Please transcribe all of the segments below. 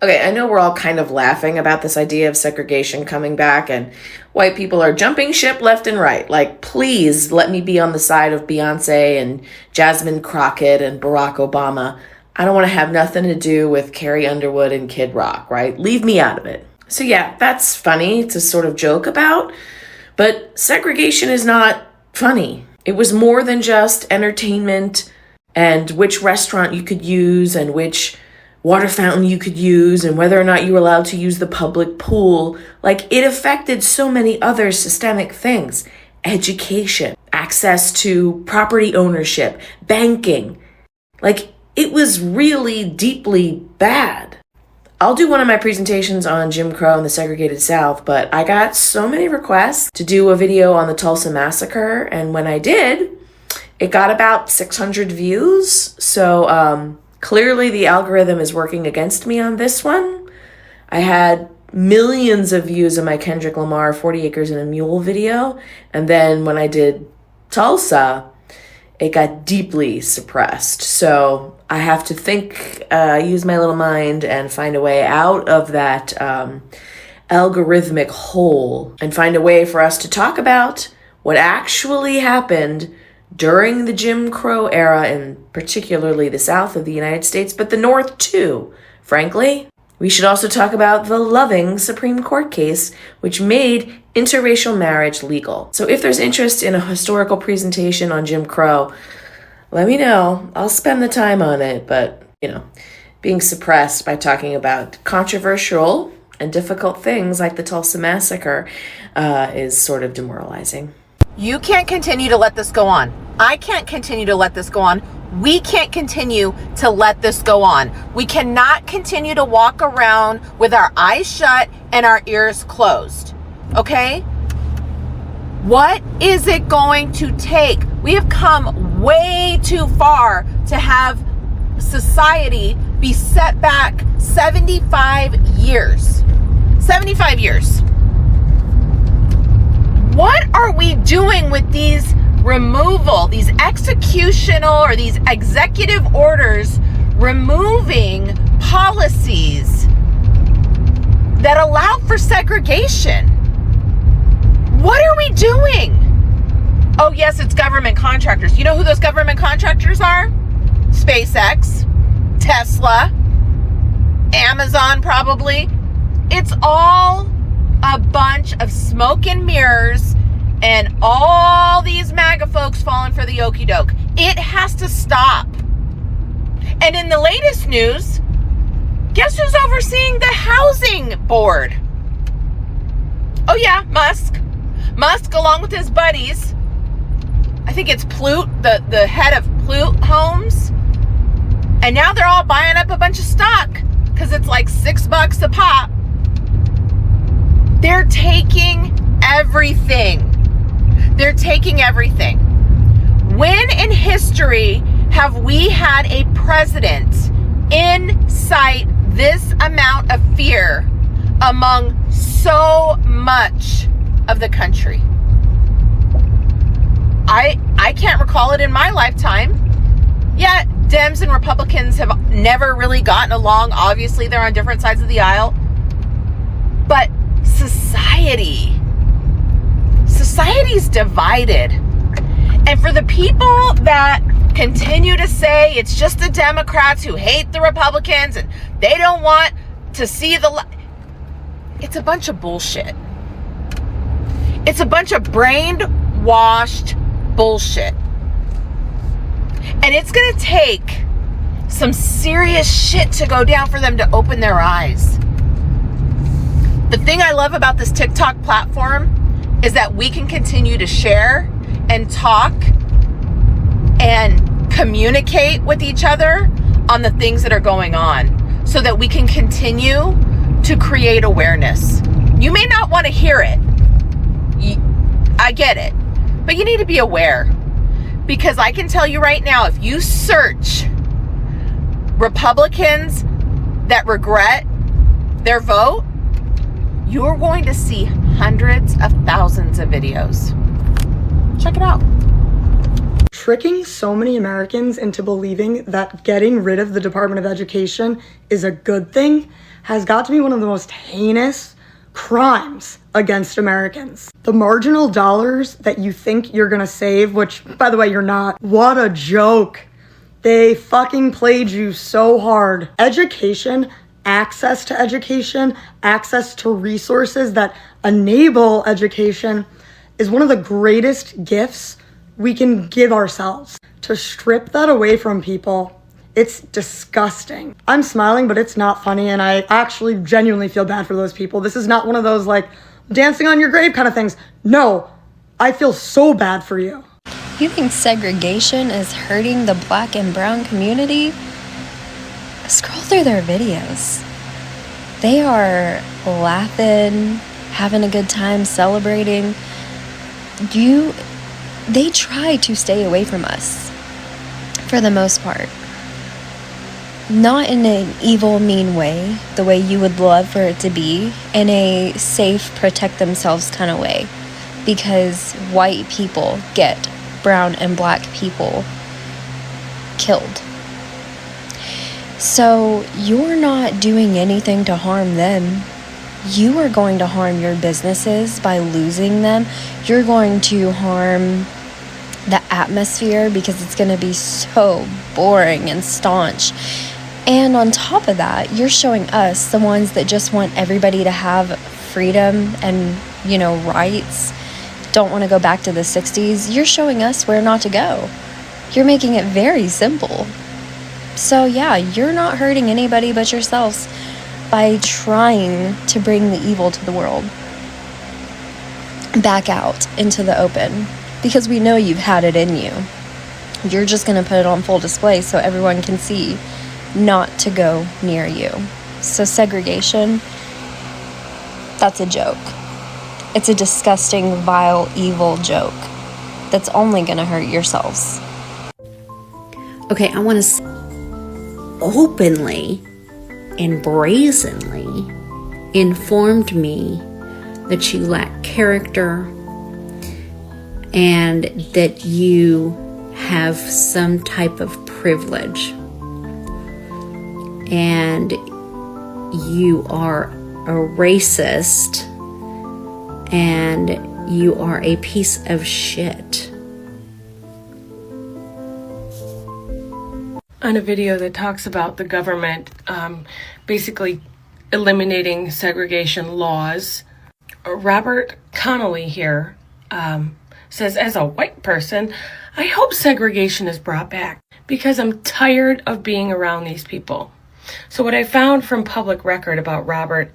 Okay, I know we're all kind of laughing about this idea of segregation coming back and white people are jumping ship left and right. Like, please let me be on the side of Beyonce and Jasmine Crockett and Barack Obama. I don't want to have nothing to do with Carrie Underwood and Kid Rock, right? Leave me out of it. So yeah, that's funny to sort of joke about, but segregation is not funny. It was more than just entertainment and which restaurant you could use and which water fountain you could use and whether or not you were allowed to use the public pool. Like, it affected so many other systemic things. Education, access to property ownership, banking. Like, it was really deeply bad. I'll do one of my presentations on Jim Crow and the segregated South, but I got so many requests to do a video on the Tulsa Massacre, and when I did, it got about 600 views. So clearly the algorithm is working against me on this one. I had millions of views of my Kendrick Lamar 40 Acres and a Mule video, and then when I did Tulsa, it got deeply suppressed. So I have to think, use my little mind and find a way out of that algorithmic hole and find a way for us to talk about what actually happened during the Jim Crow era, and particularly the South of the United States, but the North too, frankly. We should also talk about the Loving Supreme Court case, which made interracial marriage legal. So if there's interest in a historical presentation on Jim Crow, let me know. I'll spend the time on it, but, being suppressed by talking about controversial and difficult things like the Tulsa Massacre is sort of demoralizing. You can't continue to let this go on. I can't continue to let this go on. We can't continue to let this go on. We cannot continue to walk around with our eyes shut and our ears closed. Okay? What is it going to take? We have come way too far to have society be set back 75 years. 75 years. What are we doing with these these executional or these executive orders removing policies that allow for segregation? What are we doing? Oh, yes, it's government contractors. You know who those government contractors are? SpaceX, Tesla, Amazon, probably. It's all a bunch of smoke and mirrors and all these MAGA folks falling for the okie doke. It has to stop. And in the latest news, guess who's overseeing the housing board? Oh yeah, Musk. Musk, along with his buddies, I think it's Plute, the head of Plute Homes. And now they're all buying up a bunch of stock because it's like $6 a pop. They're taking everything. They're taking everything. When in history have we had a president incite this amount of fear among so much of the country? I can't recall it in my lifetime. Yet Dems and Republicans have never really gotten along. Obviously, they're on different sides of the aisle. But society's divided. And for the people that continue to say it's just the Democrats who hate the Republicans and they don't want to see it's a bunch of bullshit. It's a bunch of brainwashed bullshit. And it's going to take some serious shit to go down for them to open their eyes. The thing I love about this TikTok platform is that we can continue to share and talk and communicate with each other on the things that are going on so that we can continue to create awareness. You may not want to hear it. I get it. But you need to be aware. Because I can tell you right now, if you search Republicans that regret their vote, you're going to see hundreds of thousands of videos. Check it out. Tricking so many Americans into believing that getting rid of the Department of Education is a good thing has got to be one of the most heinous crimes against Americans. The marginal dollars that you think you're gonna save, which, by the way, you're not. What a joke. They fucking played you so hard. Education, access to education, access to resources that enable education is one of the greatest gifts we can give ourselves. To strip that away from people, it's disgusting. I'm smiling, but it's not funny, and I actually genuinely feel bad for those people. This is not one of those, like, dancing on your grave kind of things. No, I feel so bad for you. You think segregation is hurting the black and brown community? Scroll through their videos. They are laughing, having a good time, celebrating. They try to stay away from us, for the most part. Not in an evil, mean way, the way you would love for it to be, in a safe, protect themselves kind of way. Because white people get brown and black people killed. So you're not doing anything to harm them. You are going to harm your businesses by losing them. You're going to harm the atmosphere because it's going to be so boring and staunch. And on top of that, you're showing us, the ones that just want everybody to have freedom and, rights, don't want to go back to the 60s, you're showing us where not to go. You're making it very simple. So yeah, you're not hurting anybody but yourselves by trying to bring the evil to the world back out into the open, because we know you've had it in you. You're just going to put it on full display so everyone can see not to go near you. So segregation, that's a joke. It's a disgusting, vile, evil joke that's only going to hurt yourselves. Okay, I want to openly and brazenly informed me that you lack character and that you have some type of privilege and you are a racist and you are a piece of shit. On a video that talks about the government basically eliminating segregation laws, Robert Connolly here says, as a white person, I hope segregation is brought back because I'm tired of being around these people. So what I found from public record about Robert,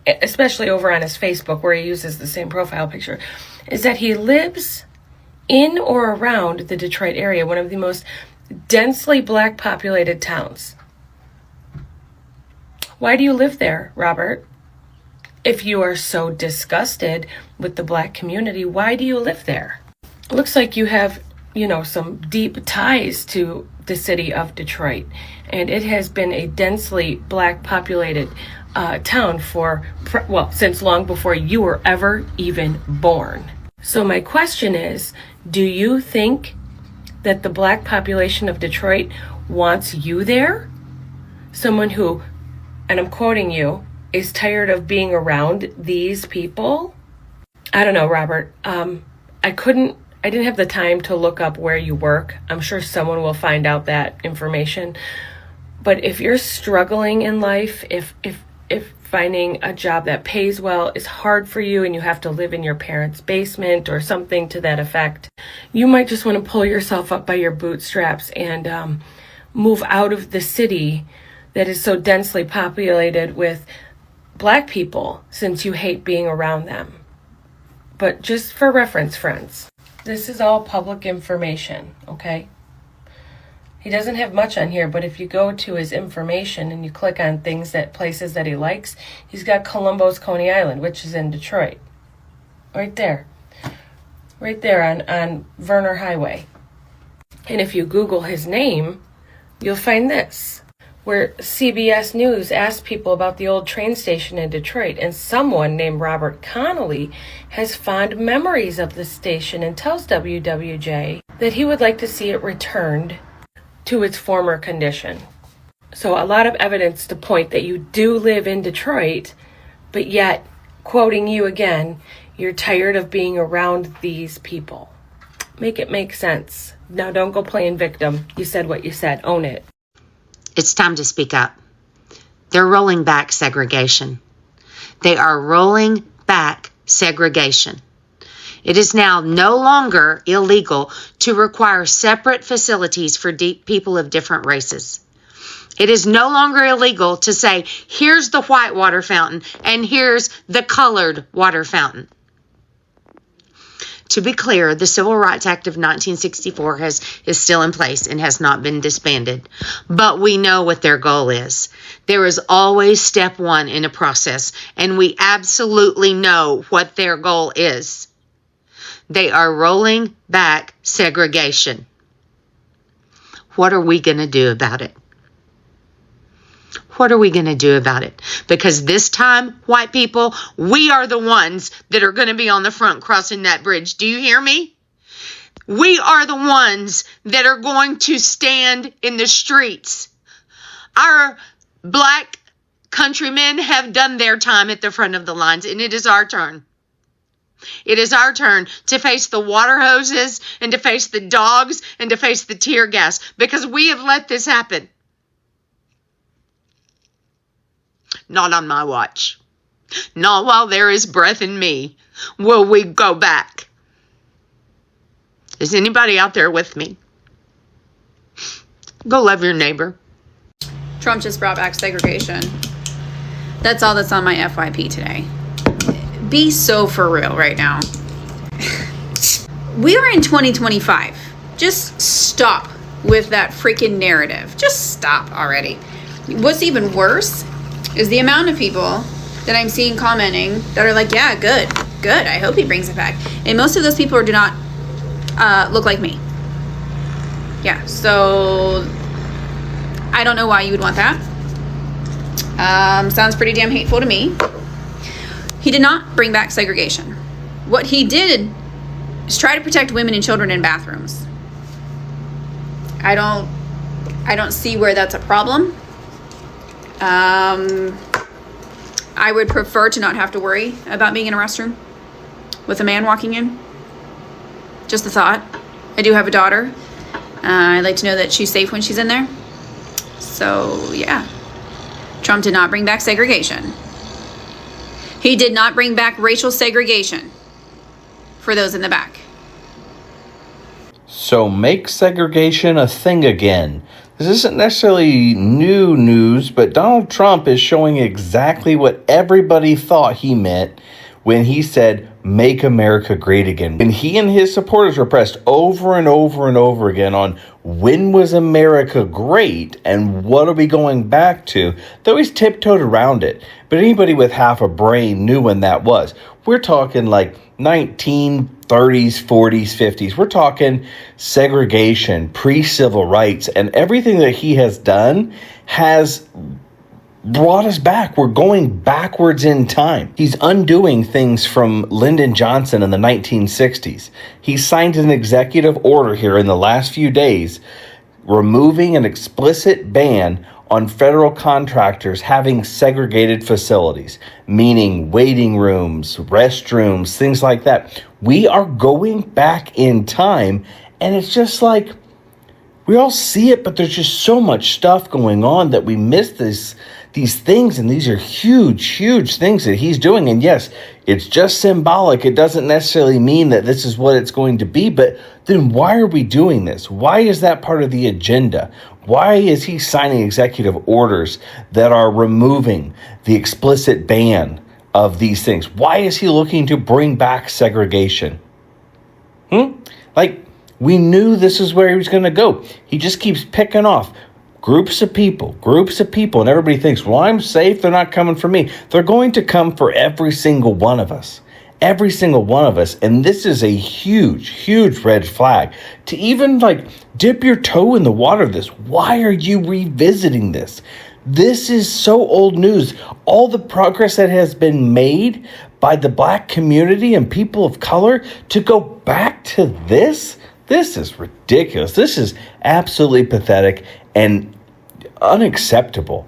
especially over on his Facebook where he uses the same profile picture, is that he lives in or around the Detroit area, one of the most densely black populated towns. Why do you live there, Robert? If you are so disgusted with the black community, why do you live there? It looks like you have, some deep ties to the city of Detroit, and it has been a densely black populated town since long before you were ever even born. So my question is, do you think that the black population of Detroit wants you there? Someone who, and I'm quoting you, is tired of being around these people? I don't know, Robert. I didn't have the time to look up where you work. I'm sure someone will find out that information. But if you're struggling in life, if finding a job that pays well is hard for you and you have to live in your parents' basement or something to that effect, you might just want to pull yourself up by your bootstraps and move out of the city that is so densely populated with black people, since you hate being around them. But just for reference, friends, this is all public information, okay? He doesn't have much on here, but if you go to his information and you click on places that he likes, he's got Columbus, Coney Island, which is in Detroit. Right there on Verner Highway. And if you Google his name, you'll find this. where CBS News asked people about the old train station in Detroit, and someone named Robert Connolly has fond memories of the station and tells WWJ that he would like to see it returned to its former condition. So a lot of evidence to point that you do live in Detroit, but yet, quoting you again, you're tired of being around these people. Make it make sense. Now don't go playing victim. You said what you said. Own it. It's time to speak up. They're rolling back segregation. They are rolling back segregation. It is now no longer illegal to require separate facilities for people of different races. It is no longer illegal to say, here's the white water fountain and here's the colored water fountain. To be clear, the Civil Rights Act of 1964 is still in place and has not been disbanded. But we know what their goal is. There is always step one in a process, and we absolutely know what their goal is. They are rolling back segregation. What are we going to do about it? What are we going to do about it? Because this time, white people, we are the ones that are going to be on the front crossing that bridge. Do you hear me? We are the ones that are going to stand in the streets. Our black countrymen have done their time at the front of the lines, and it is our turn. It is our turn to face the water hoses and to face the dogs and to face the tear gas, because we have let this happen. Not on my watch. Not while there is breath in me will we go back. Is anybody out there with me? Go love your neighbor. Trump just brought back segregation. That's all that's on my FYP today. Be so for real right now. We are in 2025. Just stop with that freaking narrative. Just stop already. What's even worse is the amount of people that I'm seeing commenting that are like, yeah, good. I hope he brings it back. And most of those people do not look like me. Yeah, so I don't know why you would want that. Sounds pretty damn hateful to me. He did not bring back segregation. What he did is try to protect women and children in bathrooms. I don't see where that's a problem. I would prefer to not have to worry about being in a restroom with a man walking in. Just a thought. I do have a daughter. I'd like to know that she's safe when she's in there. So, yeah. Trump did not bring back segregation. He did not bring back racial segregation for those in the back. So make segregation a thing again. This isn't necessarily new news, but Donald Trump is showing exactly what everybody thought he meant when he said, make America great again. And he and his supporters were pressed over and over and over again on when was America great and what are we going back to? They always tiptoed around it, but anybody with half a brain knew when that was. We're talking like 1930s, 40s, 50s. We're talking segregation, pre-civil rights, and everything that he has done has brought us back. We're going backwards in time. He's undoing things from Lyndon Johnson in the 1960s. He signed an executive order here in the last few days removing an explicit ban on federal contractors having segregated facilities, meaning waiting rooms, restrooms, things like that. We are going back in time, and it's just like we all see it, but there's just so much stuff going on that we miss these things, and these are huge things that he's doing. And yes, it's just symbolic. It doesn't necessarily mean that this is what it's going to be, but then why are we doing this? Why is that part of the agenda? Why is he signing executive orders that are removing the explicit ban of these things? Why is he looking to bring back segregation? Like, we knew this is where he was going to go. He just keeps picking off groups of people, and everybody thinks, well, I'm safe. They're not coming for me. They're going to come for every single one of us. every single one of us. And this is a huge, huge red flag. To even like dip your toe in the water of this, why are you revisiting this? This is so old news. All the progress that has been made by the black community and people of color to go back to this is ridiculous. This is absolutely pathetic and unacceptable.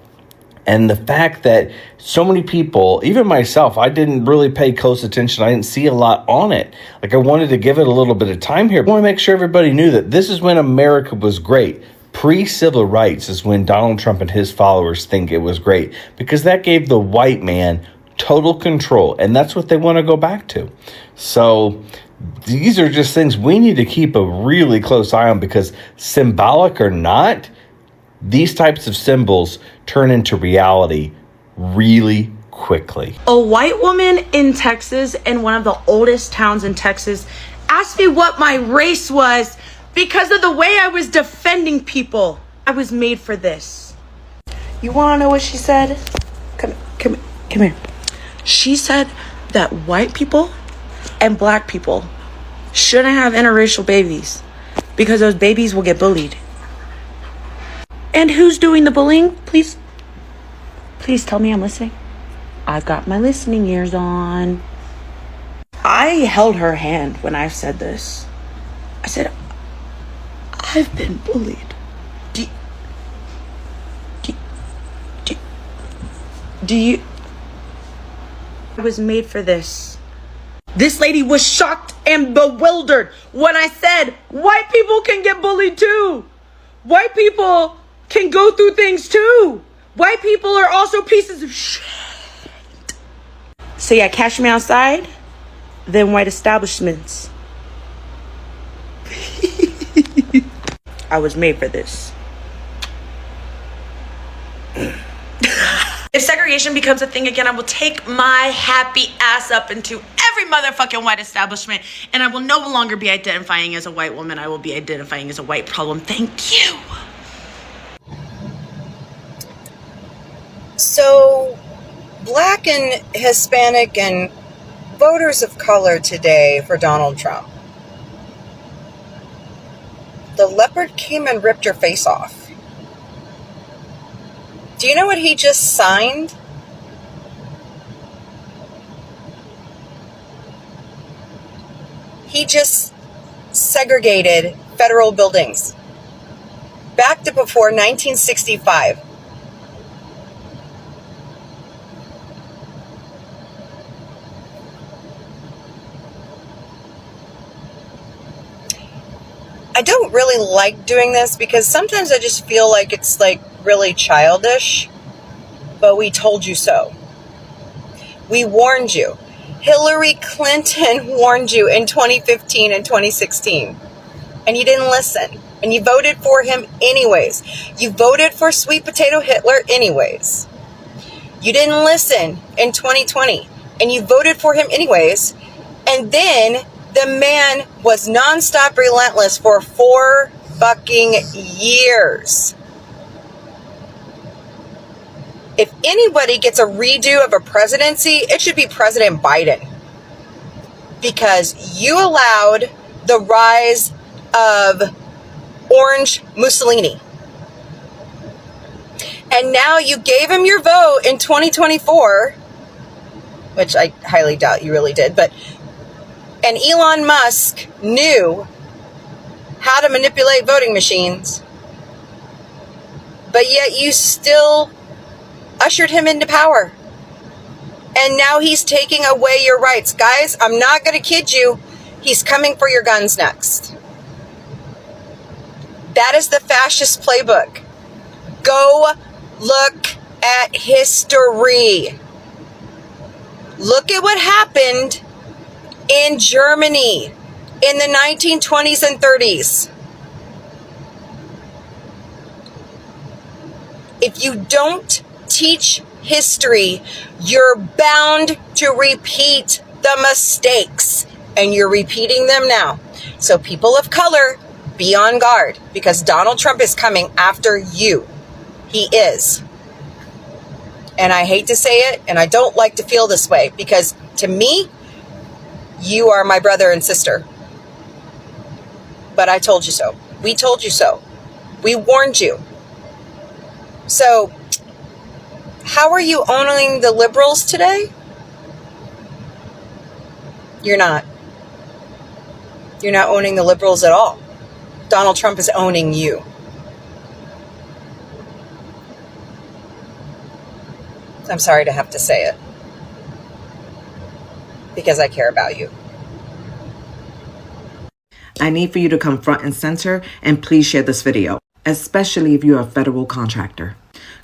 And the fact that so many people, even myself, I didn't really pay close attention. I didn't see a lot on it. Like, I wanted to give it a little bit of time here. I want to make sure everybody knew that this is when America was great. Pre-civil rights is when Donald Trump and his followers think it was great, because that gave the white man total control, and that's what they want to go back to. So these are just things we need to keep a really close eye on, because symbolic or not, these types of symbols turn into reality really quickly. A white woman in Texas, in one of the oldest towns in Texas, asked me what my race was because of the way I was defending people. I was made for this. You want to know what she said? Come here. She said that white people and black people shouldn't have interracial babies because those babies will get bullied. And who's doing the bullying? Please tell me I'm listening. I've got my listening ears on. I held her hand when I said this. I said, I've been bullied. Do you? I was made for this. This lady was shocked and bewildered when I said, white people can get bullied too. White people can go through things too. White people are also pieces of shit. So yeah, cash me outside, then white establishments. I was made for this. If segregation becomes a thing again, I will take my happy ass up into every motherfucking white establishment, and I will no longer be identifying as a white woman. I will be identifying as a white problem. Thank you. So, black and Hispanic and voters of color today for Donald Trump. The leopard came and ripped your face off. Do you know what he just signed? He just segregated federal buildings back to before 1965. I don't really like doing this because sometimes I just feel like it's like really childish, but we told you so. We warned you. Hillary Clinton warned you in 2015 and 2016, and you didn't listen, and you voted for him anyways. You voted for sweet potato Hitler anyways. You didn't listen in 2020, and you voted for him anyways, and then the man was nonstop relentless for 4 fucking years. If anybody gets a redo of a presidency, it should be President Biden. Because you allowed the rise of Orange Mussolini. And now you gave him your vote in 2024, which I highly doubt you really did, and Elon Musk knew how to manipulate voting machines, but yet you still ushered him into power. And now he's taking away your rights. Guys, I'm not going to kid you. He's coming for your guns next. That is the fascist playbook. Go look at history. Look at what happened in Germany in the 1920s and 30s. If you don't teach history, you're bound to repeat the mistakes, and you're repeating them now. So people of color, be on guard, because Donald Trump is coming after you. He is. And I hate to say it, and I don't like to feel this way, because to me, You are my brother and sister. But I told you so. We told you so. We warned you. So, how are you owning the liberals today? You're not. You're not owning the liberals at all. Donald Trump is owning you. I'm sorry to have to say it. Because I care about you. I need for you to come front and center and please share this video, especially if you're a federal contractor.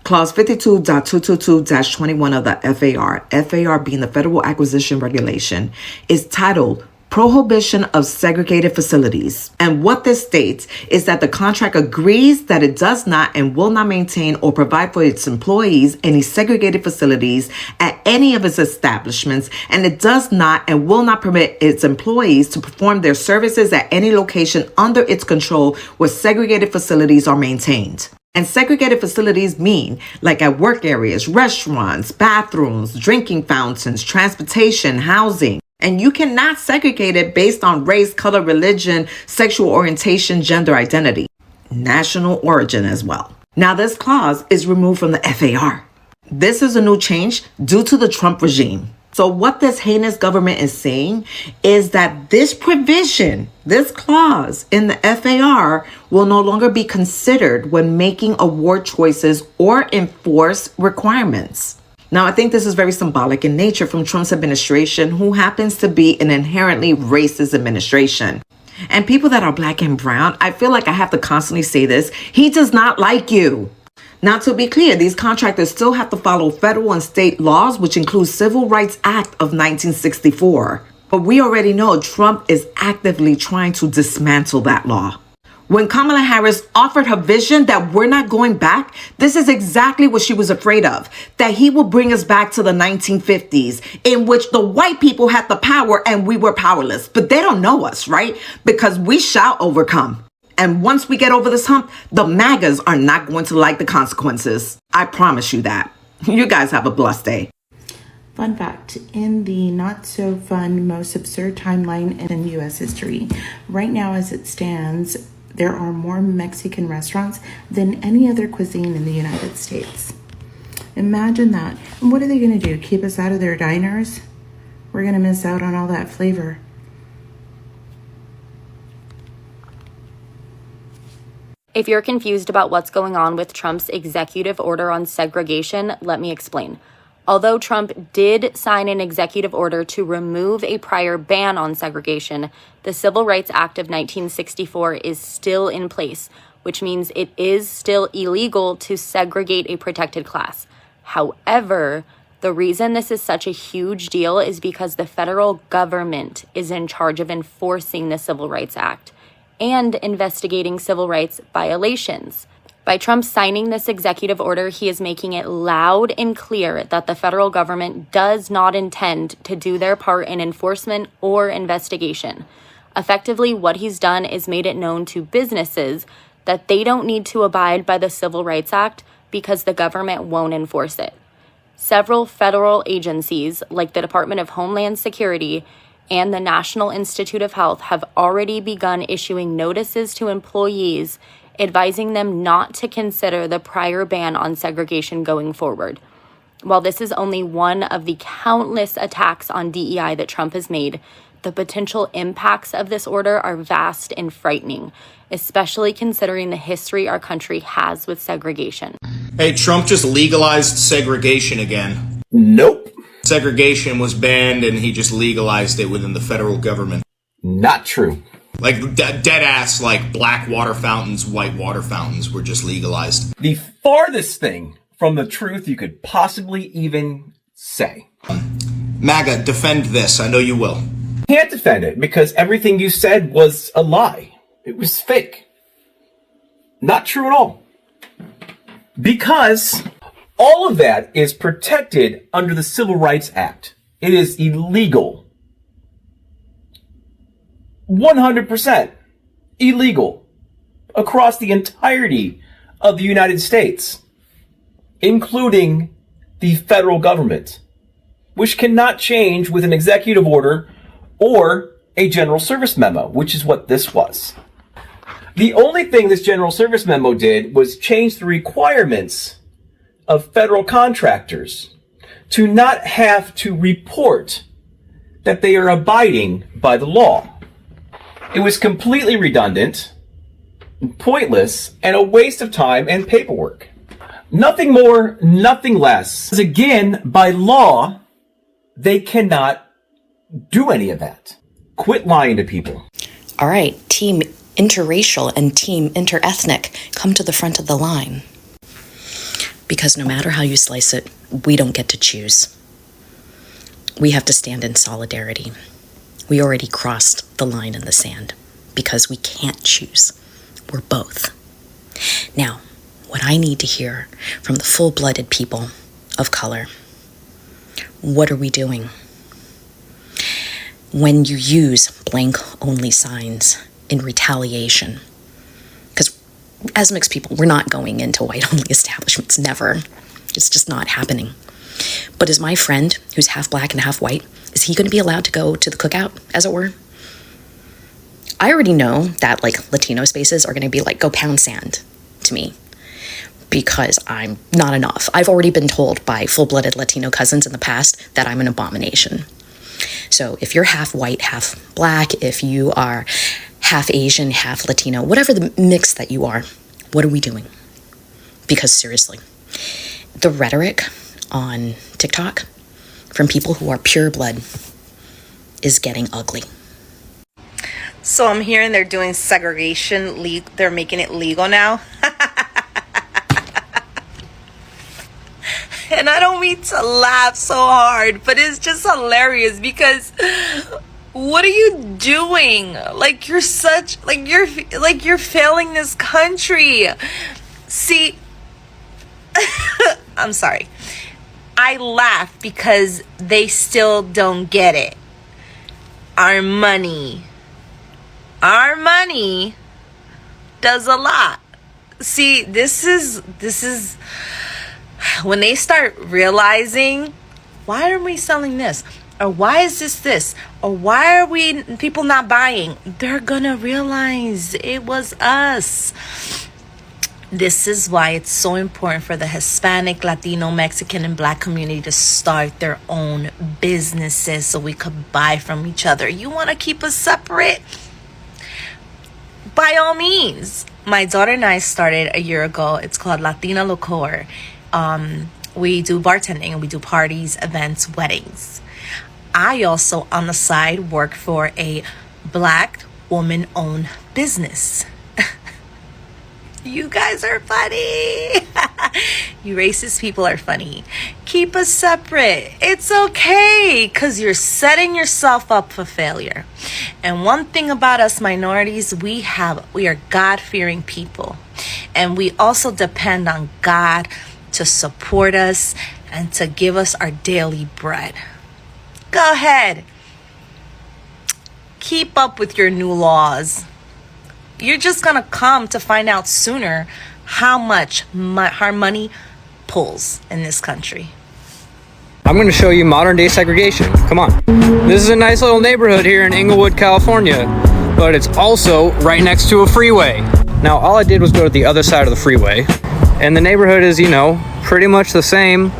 Clause 52.222-21 of the FAR being the Federal Acquisition Regulation, is titled Prohibition of Segregated Facilities. And what this states is that the contract agrees that it does not and will not maintain or provide for its employees any segregated facilities at any of its establishments, and it does not and will not permit its employees to perform their services at any location under its control where segregated facilities are maintained. And segregated facilities mean like at work areas, restaurants, bathrooms, drinking fountains, transportation, housing. And you cannot segregate it based on race, color, religion, sexual orientation, gender identity, national origin as well. Now, this clause is removed from the FAR. This is a new change due to the Trump regime. So what this heinous government is saying is that this provision, this clause in the FAR will no longer be considered when making award choices or enforce requirements. Now, I think this is very symbolic in nature from Trump's administration, who happens to be an inherently racist administration. And people that are black and brown, I feel like I have to constantly say this, he does not like you. Now, to be clear, these contractors still have to follow federal and state laws, which include Civil Rights Act of 1964. But we already know Trump is actively trying to dismantle that law. When Kamala Harris offered her vision that we're not going back, this is exactly what she was afraid of, that he will bring us back to the 1950s, in which the white people had the power and we were powerless. But they don't know us, right? Because we shall overcome. And once we get over this hump, the MAGAs are not going to like the consequences. I promise you that. You guys have a blessed day. Fun fact, in the not so fun, most absurd timeline in U.S. history, right now as it stands, there are more Mexican restaurants than any other cuisine in the United States. Imagine that. And what are they going to do? Keep us out of their diners? We're going to miss out on all that flavor. If you're confused about what's going on with Trump's executive order on segregation, let me explain. Although Trump did sign an executive order to remove a prior ban on segregation, the Civil Rights Act of 1964 is still in place, which means it is still illegal to segregate a protected class. However, the reason this is such a huge deal is because the federal government is in charge of enforcing the Civil Rights Act and investigating civil rights violations. By Trump signing this executive order, he is making it loud and clear that the federal government does not intend to do their part in enforcement or investigation. Effectively, what he's done is made it known to businesses that they don't need to abide by the Civil Rights Act because the government won't enforce it. Several federal agencies, like the Department of Homeland Security and the National Institute of Health, have already begun issuing notices to employees advising them not to consider the prior ban on segregation going forward. While this is only one of the countless attacks on DEI that Trump has made, the potential impacts of this order are vast and frightening, especially considering the history our country has with segregation. Hey, Trump just legalized segregation again. Nope. Segregation was banned and he just legalized it within the federal government. Not true. Like dead ass, like black water fountains, white water fountains were just legalized. The farthest thing from the truth you could possibly even say. MAGA, defend this. I know you will. Can't defend it because everything you said was a lie. It was fake. Not true at all. Because all of that is protected under the Civil Rights Act. It is illegal. 100% illegal across the entirety of the United States, including the federal government, which cannot change with an executive order or a general service memo, which is what this was. The only thing this general service memo did was change the requirements of federal contractors to not have to report that they are abiding by the law. It was completely redundant, pointless, and a waste of time and paperwork. Nothing more, nothing less. Because again, by law, they cannot do any of that. Quit lying to people. All right, team interracial and team interethnic, come to the front of the line. Because no matter how you slice it, we don't get to choose. We have to stand in solidarity. We already crossed the line in the sand because we can't choose. We're both. Now, what I need to hear from the full-blooded people of color, what are we doing? When you use blank-only signs in retaliation, because as mixed people, we're not going into white-only establishments, never. It's just not happening. But is my friend, who's half black and half white, is he going to be allowed to go to the cookout, as it were? I already know that, like, Latino spaces are going to be like, go pound sand to me, because I'm not enough. I've already been told by full-blooded Latino cousins in the past that I'm an abomination. So if you're half white, half black, if you are half Asian, half Latino, whatever the mix that you are, what are we doing? Because seriously, the rhetoric on TikTok from people who are pure blood is getting ugly. So I'm hearing they're doing segregation, they're making it legal now. And I don't mean to laugh so hard, but it's just hilarious because what are you doing? Like, you're you're failing this country. See, I'm sorry. I laugh because they still don't get it. Our money does a lot. See, this is when they start realizing, why are we selling this? Or why is this? Or why are people not buying? They're gonna realize it was us. This is why it's so important for the Hispanic, Latino, Mexican, and Black community to start their own businesses so we could buy from each other. You want to keep us separate? By all means. My daughter and I started a year ago. It's called Latina Liqueur. We do bartending and we do parties, events, weddings. I also, on the side, work for a Black woman-owned business. You guys are funny. You racist people are funny. Keep us separate. It's okay, because you're setting yourself up for failure. And one thing about us minorities, we are God-fearing people. And we also depend on God to support us and to give us our daily bread. Go ahead. Keep up with your new laws. You're just going to come to find out sooner how much our money pulls in this country. I'm going to show you modern day segregation. Come on. This is a nice little neighborhood here in Inglewood, California, but it's also right next to a freeway. Now, all I did was go to the other side of the freeway, and the neighborhood is, pretty much the same.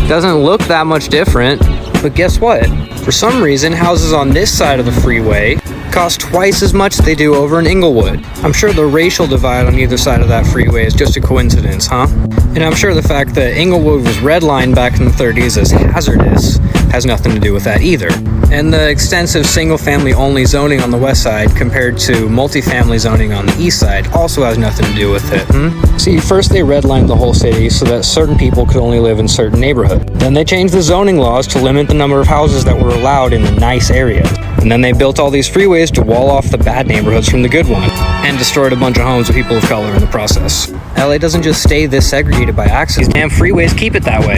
Doesn't look that much different, but guess what? For some reason, houses on this side of the freeway cost twice as much as they do over in Inglewood. I'm sure the racial divide on either side of that freeway is just a coincidence, huh? And I'm sure the fact that Inglewood was redlined back in the 30s as hazardous has nothing to do with that either. And the extensive single-family only zoning on the west side compared to multifamily zoning on the east side also has nothing to do with it. See, first they redlined the whole city so that certain people could only live in certain neighborhoods. Then they changed the zoning laws to limit the number of houses that were allowed in the nice areas. And then they built all these freeways to wall off the bad neighborhoods from the good ones, and destroyed a bunch of homes with people of color in the process. LA doesn't just stay this segregated by accident. These damn freeways keep it that way.